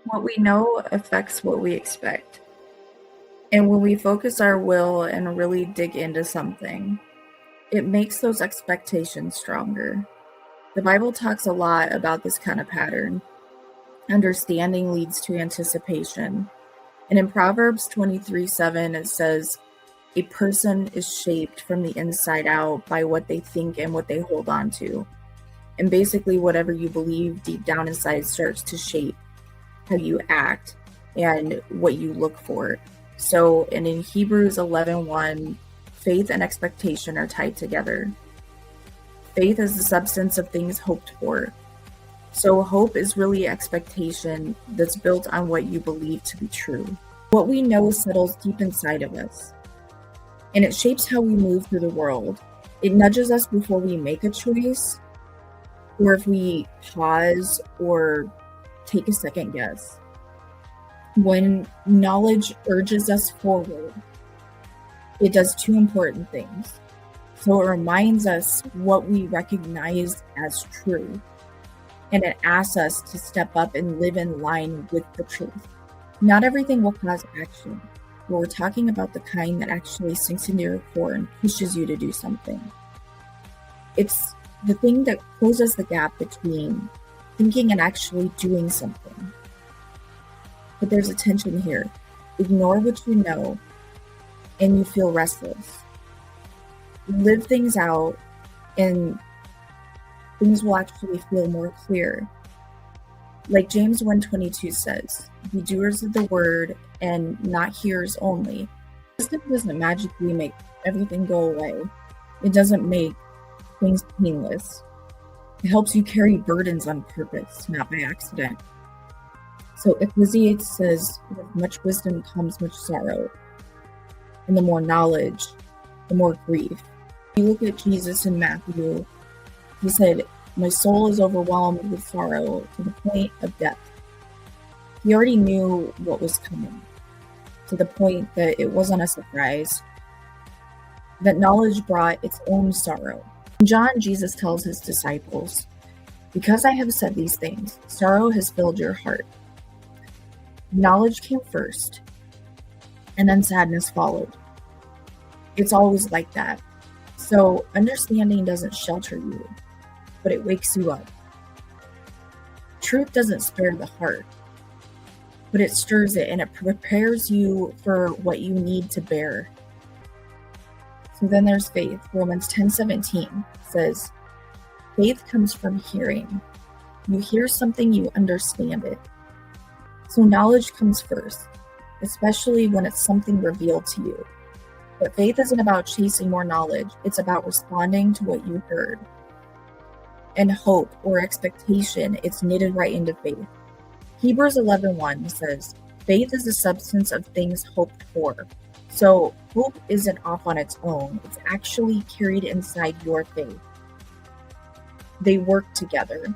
What we know affects what we expect. And when we focus our will and really dig into something, it makes those expectations stronger. The Bible talks a lot about this kind of pattern. Understanding leads to anticipation. And in Proverbs 23:7, it says, a person is shaped from the inside out by what they think and what they hold on to. And basically, whatever you believe deep down inside starts to shape how you act and what you look for. So, and in Hebrews 11:1, faith and expectation are tied together. Faith is the substance of things hoped for. So hope is really expectation that's built on what you believe to be true. What we know settles deep inside of us, and it shapes how we move through the world. It nudges us before we make a choice, or if we pause or take a second guess. When knowledge urges us forward, it does two important things. So it reminds us what we recognize as true, and it asks us to step up and live in line with the truth. Not everything will cause action, but we're talking about the kind that actually sinks into your core and pushes you to do something. It's the thing that closes the gap between thinking and actually doing something. But there's a tension here. Ignore what you know, and you feel restless. Live things out, and things will actually feel more clear. Like James 1:22 says, be doers of the word and not hearers only. Wisdom doesn't magically make everything go away. It doesn't make things painless. It helps you carry burdens on purpose, not by accident. So Ecclesiastes says, with much wisdom comes much sorrow. And the more knowledge, the more grief. You look at Jesus in Matthew, he said, my soul is overwhelmed with sorrow to the point of death. He already knew what was coming, to the point that it wasn't a surprise. That knowledge brought its own sorrow. In John, Jesus tells his disciples, because I have said these things, sorrow has filled your heart. Knowledge came first, and then sadness followed. It's always like that. So understanding doesn't shelter you, but it wakes you up. Truth doesn't spare the heart, but it stirs it and it prepares you for what you need to bear. So then there's faith. Romans 10:17 says, faith comes from hearing. You hear something, you understand it. So knowledge comes first, especially when it's something revealed to you. But faith isn't about chasing more knowledge. It's about responding to what you heard. And hope or expectation, it's knitted right into faith. Hebrews 11:1 says, faith is the substance of things hoped for. So hope isn't off on its own. It's actually carried inside your faith. They work together.